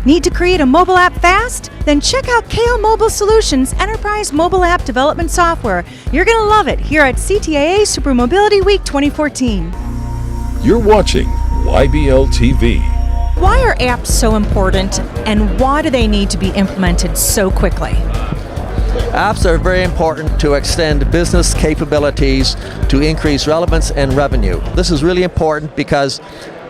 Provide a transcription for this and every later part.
Need to create a mobile app fast? Then check out Cail Mobile Solutions Enterprise Mobile App Development Software. You're going to love it here at CTIA Super Mobility Week 2014. You're watching YBL TV. Why are apps so important, and why do they need to be implemented so quickly? Apps are very important to extend business capabilities to increase relevance and revenue. This is really important because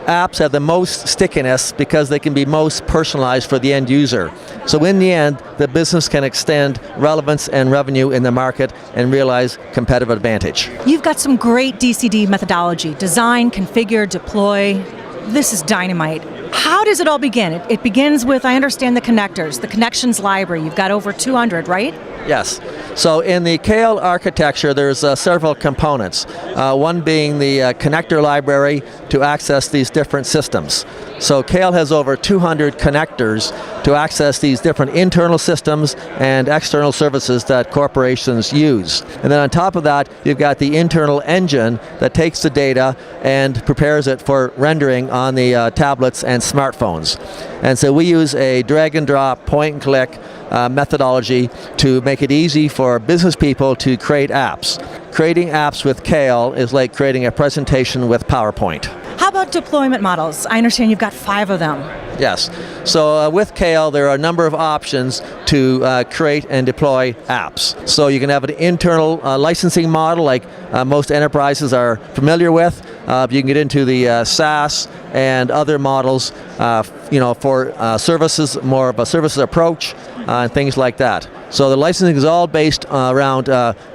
apps have the most stickiness because they can be most personalized for the end user. So in the end, the business can extend relevance and revenue in the market and realize competitive advantage. You've got some great DCD methodology: design, configure, deploy. This is dynamite. How does it all begin? It begins with, I understand, the connectors, the connections library. You've got over 200, right? Yes. So in the Cail architecture, there's several components. One being the connector library to access these different systems. So Cail has over 200 connectors to access these different internal systems and external services that corporations use. And then on top of that, you've got the internal engine that takes the data and prepares it for rendering on the tablets and smartphones. And so we use a drag and drop, point and click methodology to make it easy for business people to create apps. Creating apps with Cail is like creating a presentation with PowerPoint. How about deployment models? I understand you've got 5 of them. Yes. So with Cail, there are a number of options to create and deploy apps. So you can have an internal licensing model like most enterprises are familiar with. You can get into the SaaS and other models for services, more of a services approach, and things like that. So the licensing is all based around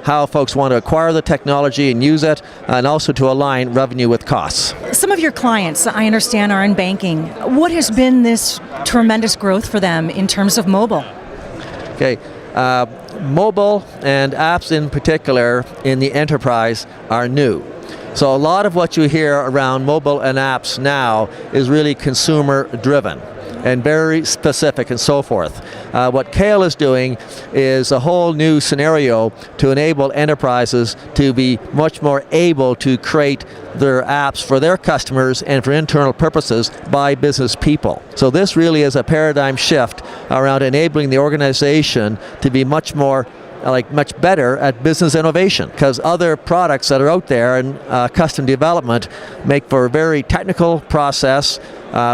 how folks want to acquire the technology and use it, and also to align revenue with costs. Some of your clients, I understand, are in banking. What has been this tremendous growth for them in terms of mobile? Okay. Mobile and apps in particular in the enterprise are new. So a lot of what you hear around mobile and apps now is really consumer driven and very specific and so forth. What Cail is doing is a whole new scenario to enable enterprises to be much more able to create their apps for their customers and for internal purposes by business people. So this really is a paradigm shift around enabling the organization to be much better at business innovation, because other products that are out there and custom development make for a very technical process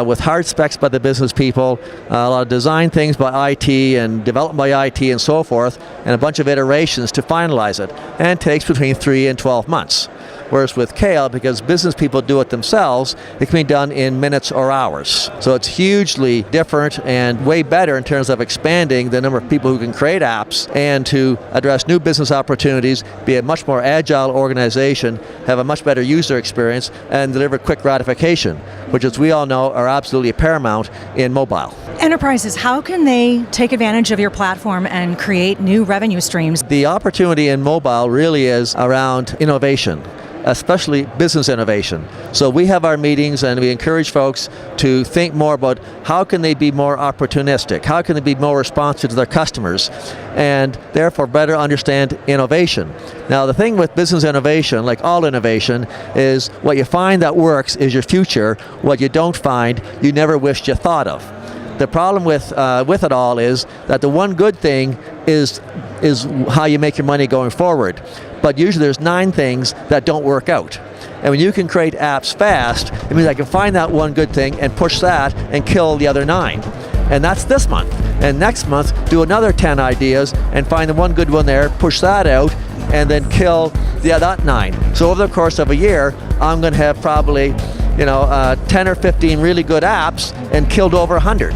with hard specs by the business people, a lot of design things by IT and developed by IT and so forth, and a bunch of iterations to finalize it, and it takes between 3 and 12 months. Whereas with Cail, because business people do it themselves, it can be done in minutes or hours. So it's hugely different and way better in terms of expanding the number of people who can create apps and to address new business opportunities, be a much more agile organization, have a much better user experience, and deliver quick gratification, which, as we all know, are absolutely paramount in mobile. Enterprises, how can they take advantage of your platform and create new revenue streams? The opportunity in mobile really is around innovation, especially business innovation. So we have our meetings and we encourage folks to think more about how can they be more opportunistic, how can they be more responsive to their customers, and therefore better understand innovation. Now the thing with business innovation, like all innovation, is what you find that works is your future. What you don't find, you never wished you thought of. The problem with it all is that the one good thing is how you make your money going forward. But usually there's 9 things that don't work out. And when you can create apps fast, it means I can find that one good thing and push that and kill the other 9. And that's this month. And next month, do another 10 ideas and find the one good one there, push that out, and then kill that 9. So over the course of a year, I'm going to have probably 10 or 15 really good apps and killed over 100.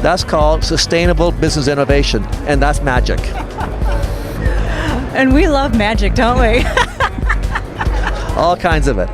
That's called sustainable business innovation, and that's magic. And we love magic, don't we? All kinds of it.